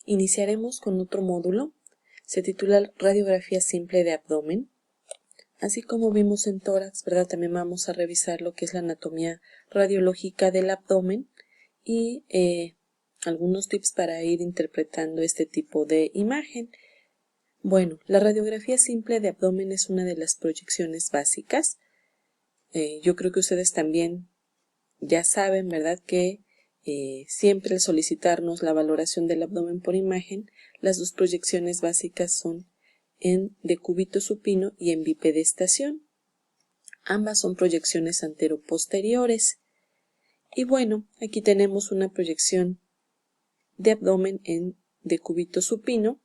Iniciaremos con otro módulo, se titula Radiografía simple de abdomen. Así como vimos en tórax, ¿verdad? También vamos a revisar lo que es la anatomía radiológica del abdomen y algunos tips para ir interpretando este tipo de imagen. Bueno, la radiografía simple de abdomen es una de las proyecciones básicas. Yo creo que ustedes también ya saben, ¿verdad?, que siempre al solicitarnos la valoración del abdomen por imagen, las dos proyecciones básicas son en decúbito supino y en bipedestación. Ambas son proyecciones anteroposteriores. Y bueno, aquí tenemos una proyección de abdomen en decúbito supino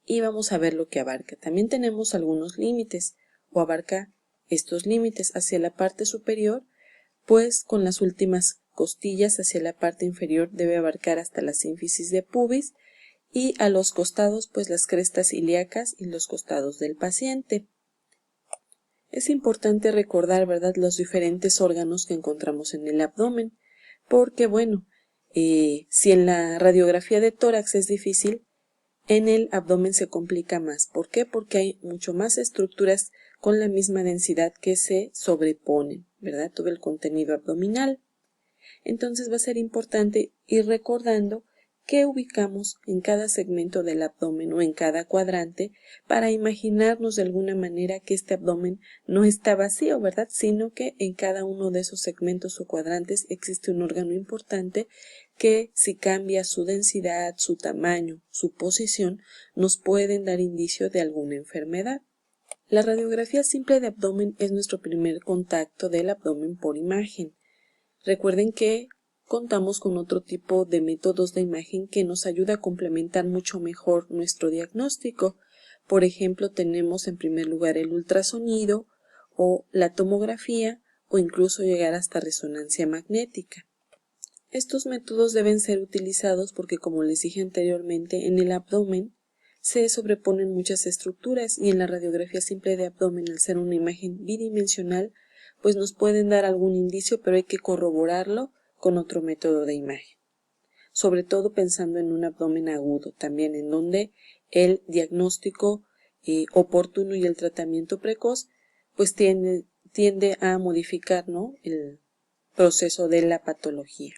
y vamos a ver lo que abarca. También tenemos algunos límites o abarca estos límites hacia la parte superior, pues con las últimas costillas hacia la parte inferior debe abarcar hasta la sínfisis de pubis y a los costados pues las crestas ilíacas y los costados del paciente. Es importante recordar, ¿verdad?, los diferentes órganos que encontramos en el abdomen, porque bueno, si en la radiografía de tórax es difícil, en el abdomen se complica más. ¿Por qué? Porque hay mucho más estructuras con la misma densidad que se sobreponen, ¿verdad?, todo el contenido abdominal. Entonces va a ser importante ir recordando qué ubicamos en cada segmento del abdomen o en cada cuadrante para imaginarnos de alguna manera que este abdomen no está vacío, ¿verdad?, sino que en cada uno de esos segmentos o cuadrantes existe un órgano importante que si cambia su densidad, su tamaño, su posición, nos pueden dar indicio de alguna enfermedad. La radiografía simple de abdomen es nuestro primer contacto del abdomen por imagen. Recuerden que contamos con otro tipo de métodos de imagen que nos ayuda a complementar mucho mejor nuestro diagnóstico. Por ejemplo, tenemos en primer lugar el ultrasonido o la tomografía o incluso llegar hasta resonancia magnética. Estos métodos deben ser utilizados porque, como les dije anteriormente, en el abdomen se sobreponen muchas estructuras y en la radiografía simple de abdomen, al ser una imagen bidimensional, pues nos pueden dar algún indicio, pero hay que corroborarlo con otro método de imagen. Sobre todo pensando en un abdomen agudo, también en donde el diagnóstico oportuno y el tratamiento precoz pues tiende a modificar, ¿no?, el proceso de la patología.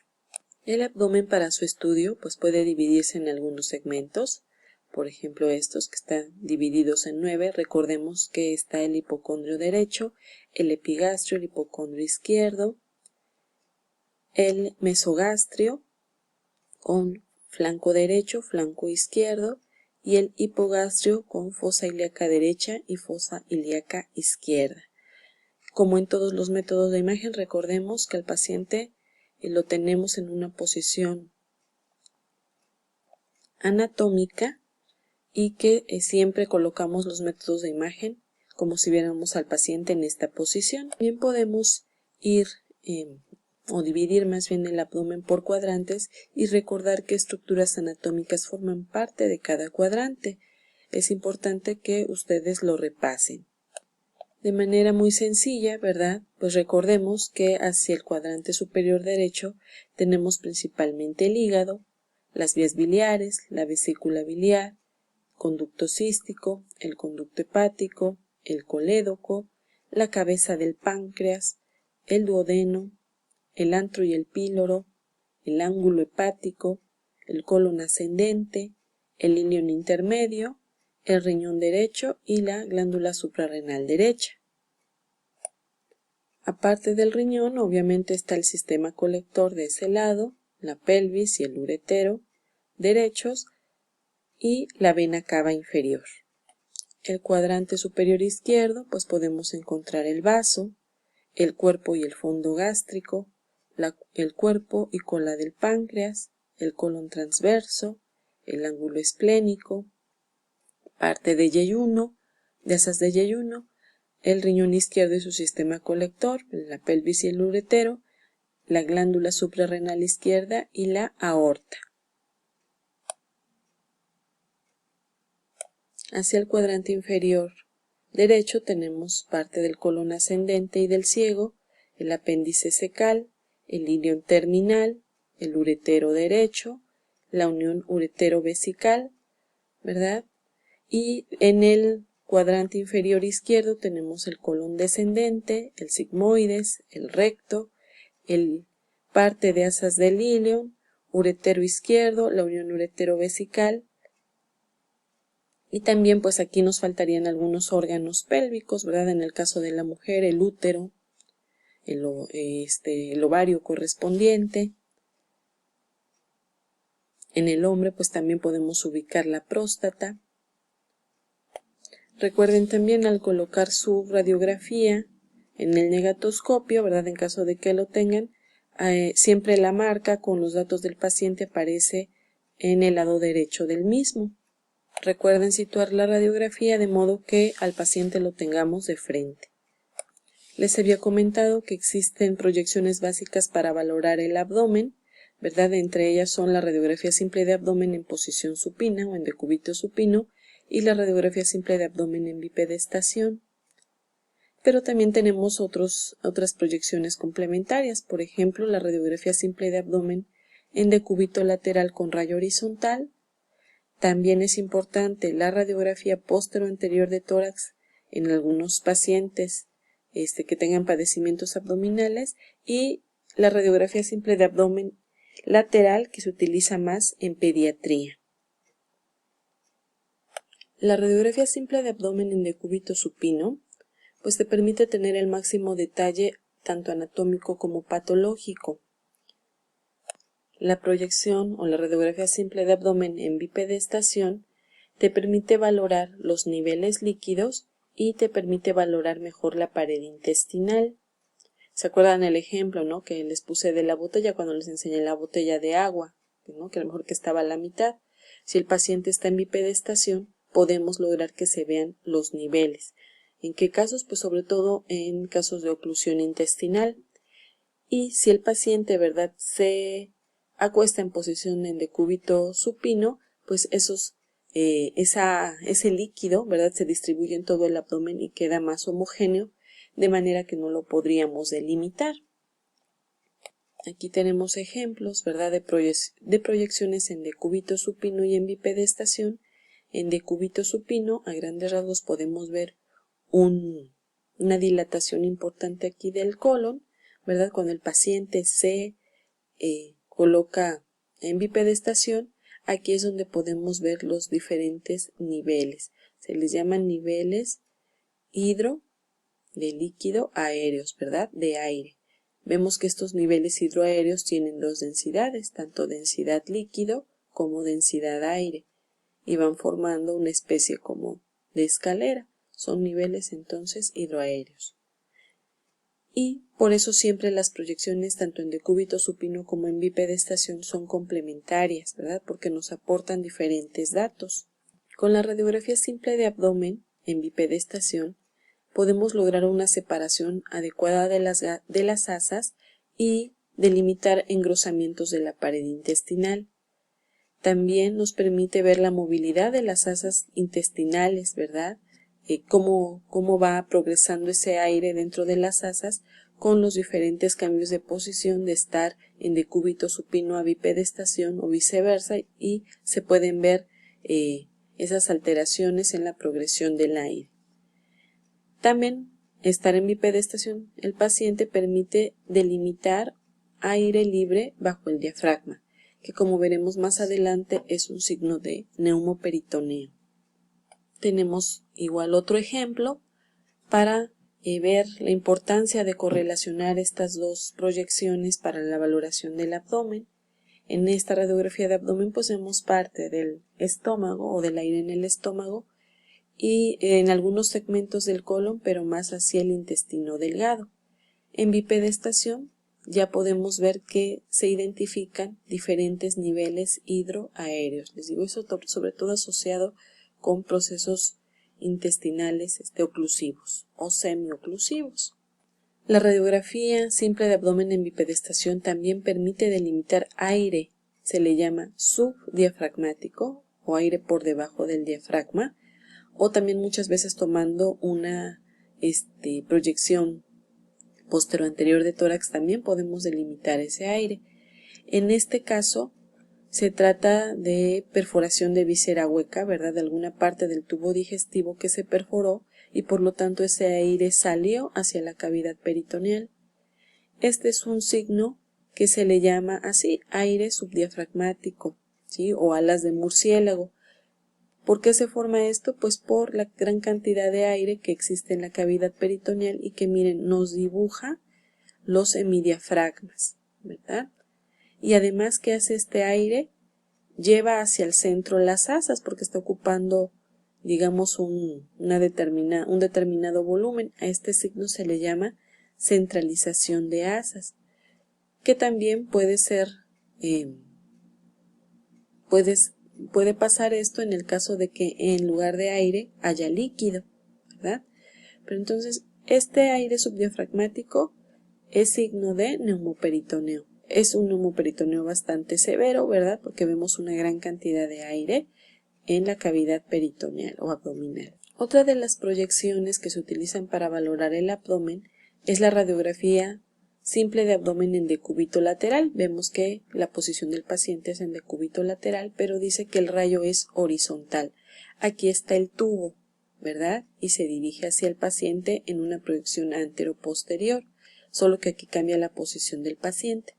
El abdomen para su estudio pues puede dividirse en algunos segmentos, por ejemplo estos que están divididos en 9, recordemos que está el hipocondrio derecho, el epigastrio, el hipocondrio izquierdo, el mesogastrio con flanco derecho, flanco izquierdo y el hipogastrio con fosa ilíaca derecha y fosa ilíaca izquierda. Como en todos los métodos de imagen, recordemos que el paciente lo tenemos en una posición anatómica y que siempre colocamos los métodos de imagen como si viéramos al paciente en esta posición. También podemos ir o dividir más bien el abdomen por cuadrantes y recordar qué estructuras anatómicas forman parte de cada cuadrante. Es importante que ustedes lo repasen. De manera muy sencilla, ¿verdad?, pues recordemos que hacia el cuadrante superior derecho tenemos principalmente el hígado, las vías biliares, la vesícula biliar, conducto cístico, el conducto hepático, el colédoco, la cabeza del páncreas, el duodeno, el antro y el píloro, el ángulo hepático, el colon ascendente, el ilion intermedio, el riñón derecho y la glándula suprarrenal derecha. Aparte del riñón, obviamente está el sistema colector de ese lado, la pelvis y el uretero derechos y la vena cava inferior. El cuadrante superior izquierdo, pues podemos encontrar el vaso, el cuerpo y el fondo gástrico, el cuerpo y cola del páncreas, el colon transverso, el ángulo esplénico, parte de yeyuno, de asas de yeyuno, el riñón izquierdo y su sistema colector, la pelvis y el uretero, la glándula suprarrenal izquierda y la aorta. Hacia el cuadrante inferior derecho tenemos parte del colon ascendente y del ciego, el apéndice cecal, el ilion terminal, el uretero derecho, la unión uretero-vesical, ¿verdad? Y en el cuadrante inferior izquierdo tenemos el colon descendente, el sigmoides, el recto, el parte de asas del ilion, uretero izquierdo, la unión uretero-vesical. Y también pues aquí nos faltarían algunos órganos pélvicos, ¿verdad? En el caso de la mujer, el útero, el ovario correspondiente. En el hombre pues también podemos ubicar la próstata. Recuerden también al colocar su radiografía en el negatoscopio, ¿verdad? En caso de que lo tengan, siempre la marca con los datos del paciente aparece en el lado derecho del mismo. Recuerden situar la radiografía de modo que al paciente lo tengamos de frente. Les había comentado que existen proyecciones básicas para valorar el abdomen, ¿verdad? Entre ellas son la radiografía simple de abdomen en posición supina o en decúbito supino y la radiografía simple de abdomen en bipedestación. Pero también tenemos otras proyecciones complementarias, por ejemplo, la radiografía simple de abdomen en decúbito lateral con rayo horizontal. También es importante la radiografía póstero-anterior de tórax en algunos pacientes que tengan padecimientos abdominales y la radiografía simple de abdomen lateral que se utiliza más en pediatría. La radiografía simple de abdomen en decúbito supino pues te permite tener el máximo detalle tanto anatómico como patológico. La proyección o la radiografía simple de abdomen en bipedestación te permite valorar los niveles líquidos y te permite valorar mejor la pared intestinal. ¿Se acuerdan el ejemplo, ¿no? que les puse de la botella cuando les enseñé la botella de agua, ¿no? que a lo mejor que estaba a la mitad? Si el paciente está en bipedestación, podemos lograr que se vean los niveles. ¿En qué casos? Pues sobre todo en casos de oclusión intestinal. Y si el paciente, ¿verdad?, se acuesta en posición en decúbito supino, pues ese líquido, ¿verdad?, se distribuye en todo el abdomen y queda más homogéneo, de manera que no lo podríamos delimitar. Aquí tenemos ejemplos, ¿verdad?, de proyecciones en decúbito supino y en bipedestación. En decúbito supino, a grandes rasgos, podemos ver una dilatación importante aquí del colon, ¿verdad? Cuando el paciente se coloca en bipedestación, aquí es donde podemos ver los diferentes niveles. Se les llaman niveles hidro, de líquido, aéreos, ¿verdad? De aire. Vemos que estos niveles hidroaéreos tienen dos densidades, tanto densidad líquido como densidad aire, y van formando una especie como de escalera. Son niveles entonces hidroaéreos. Y por eso siempre las proyecciones tanto en decúbito supino como en bipedestación son complementarias, ¿verdad? Porque nos aportan diferentes datos. Con la radiografía simple de abdomen en bipedestación podemos lograr una separación adecuada de las asas y delimitar engrosamientos de la pared intestinal. También nos permite ver la movilidad de las asas intestinales, ¿verdad? Cómo va progresando ese aire dentro de las asas con los diferentes cambios de posición de estar en decúbito supino a bipedestación o viceversa, y se pueden ver esas alteraciones en la progresión del aire. También estar en bipedestación el paciente permite delimitar aire libre bajo el diafragma, que como veremos más adelante es un signo de neumoperitoneo. Tenemos igual otro ejemplo para ver la importancia de correlacionar estas dos proyecciones para la valoración del abdomen. En esta radiografía de abdomen pues vemos parte del estómago o del aire en el estómago y en algunos segmentos del colon, pero más hacia el intestino delgado. En bipedestación ya podemos ver que se identifican diferentes niveles hidroaéreos. Les digo, eso sobre todo asociado con procesos intestinales oclusivos o semioclusivos. La radiografía simple de abdomen en bipedestación también permite delimitar aire, se le llama subdiafragmático o aire por debajo del diafragma, o también muchas veces tomando una proyección posterior-anterior de tórax también podemos delimitar ese aire. En este caso Se trata de perforación de víscera hueca, ¿verdad? De alguna parte del tubo digestivo que se perforó y por lo tanto ese aire salió hacia la cavidad peritoneal. Este es un signo que se le llama así, aire subdiafragmático, ¿sí? O alas de murciélago. ¿Por qué se forma esto? Pues por la gran cantidad de aire que existe en la cavidad peritoneal y que, miren, nos dibuja los hemidiafragmas, ¿verdad? Y además, ¿qué hace este aire? Lleva hacia el centro las asas porque está ocupando, digamos, un determinado volumen. A este signo se le llama centralización de asas, que también puede ser, puede pasar esto en el caso de que en lugar de aire haya líquido, ¿verdad? Pero entonces, este aire subdiafragmático es signo de neumoperitoneo. Es un neumoperitoneo bastante severo, ¿verdad? Porque vemos una gran cantidad de aire en la cavidad peritoneal o abdominal. Otra de las proyecciones que se utilizan para valorar el abdomen es la radiografía simple de abdomen en decúbito lateral. Vemos que la posición del paciente es en decúbito lateral, pero dice que el rayo es horizontal. Aquí está el tubo, ¿verdad? Y se dirige hacia el paciente en una proyección antero-posterior, solo que aquí cambia la posición del paciente.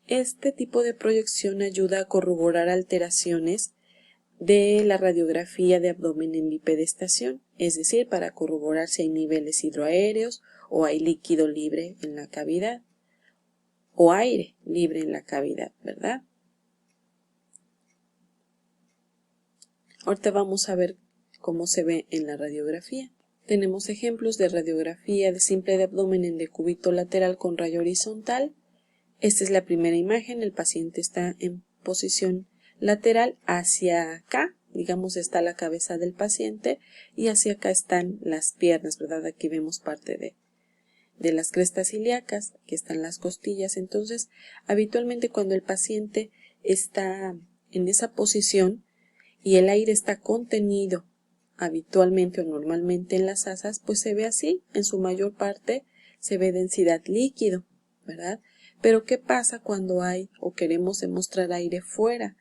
Este tipo de proyección ayuda a corroborar alteraciones de la radiografía de abdomen en bipedestación, es decir, para corroborar si hay niveles hidroaéreos o hay líquido libre en la cavidad o aire libre en la cavidad, ¿verdad? Ahorita vamos a ver cómo se ve en la radiografía. Tenemos ejemplos de radiografía de simple de abdomen en decúbito lateral con rayo horizontal. Esta es la primera imagen, el paciente está en posición lateral hacia acá, digamos está la cabeza del paciente y hacia acá están las piernas, ¿verdad? Aquí vemos parte de las crestas ilíacas, aquí están las costillas. Entonces, habitualmente cuando el paciente está en esa posición y el aire está contenido habitualmente o normalmente en las asas, pues se ve así, en su mayor parte se ve densidad líquido, ¿verdad? Pero ¿qué pasa cuando hay o queremos demostrar aire fuera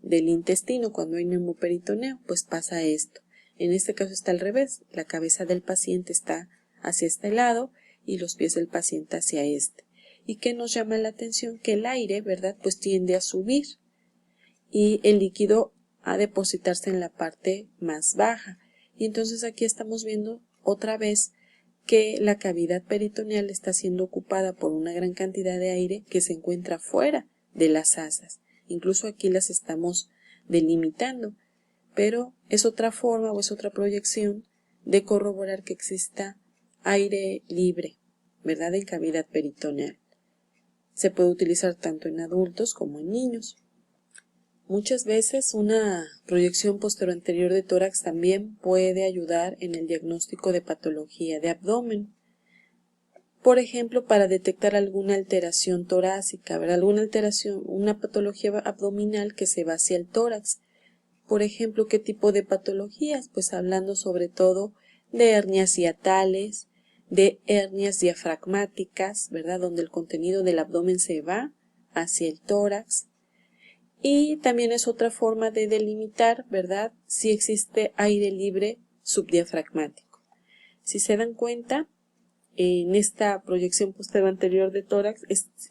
del intestino, cuando hay neumoperitoneo? Pues pasa esto. En este caso está al revés, la cabeza del paciente está hacia este lado y los pies del paciente hacia este. ¿Y qué nos llama la atención? Que el aire, ¿verdad? Pues tiende a subir y el líquido a depositarse en la parte más baja. Y entonces aquí estamos viendo otra vez que la cavidad peritoneal está siendo ocupada por una gran cantidad de aire que se encuentra fuera de las asas. Incluso aquí las estamos delimitando, pero es otra forma o es otra proyección de corroborar que exista aire libre, ¿verdad? En cavidad peritoneal. Se puede utilizar tanto en adultos como en niños. Muchas veces una proyección posteroanterior de tórax también puede ayudar en el diagnóstico de patología de abdomen. Por ejemplo, para detectar alguna alteración torácica, ¿verdad? Alguna alteración, una patología abdominal que se va hacia el tórax. Por ejemplo, ¿qué tipo de patologías? Pues hablando sobre todo de hernias hiatales, de hernias diafragmáticas, ¿verdad? Donde el contenido del abdomen se va hacia el tórax. Y también es otra forma de delimitar, ¿verdad?, si existe aire libre subdiafragmático. Si se dan cuenta, en esta proyección posteroanterior de tórax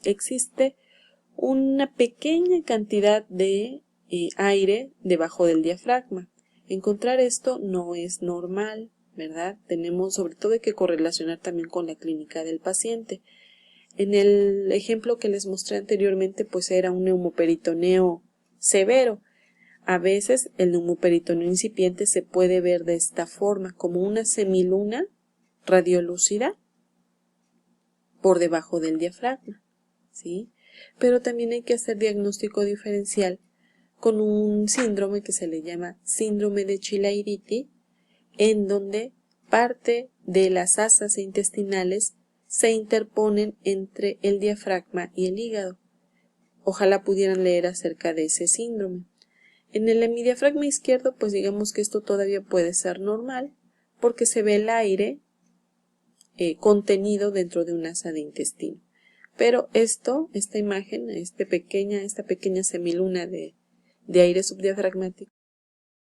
existe una pequeña cantidad de aire debajo del diafragma. Encontrar esto no es normal, ¿verdad? Tenemos sobre todo que correlacionar también con la clínica del paciente. En el ejemplo que les mostré anteriormente, pues era un neumoperitoneo severo. A veces el neumoperitoneo incipiente se puede ver de esta forma, como una semiluna radiolúcida por debajo del diafragma, ¿sí? Pero también hay que hacer diagnóstico diferencial con un síndrome que se le llama síndrome de Chilaiditi, en donde parte de las asas intestinales se interponen entre el diafragma y el hígado. Ojalá pudieran leer acerca de ese síndrome. En el hemidiafragma izquierdo, pues digamos que esto todavía puede ser normal, porque se ve el aire contenido dentro de una asa de intestino. Pero esta imagen, esta pequeña semiluna de de aire subdiafragmático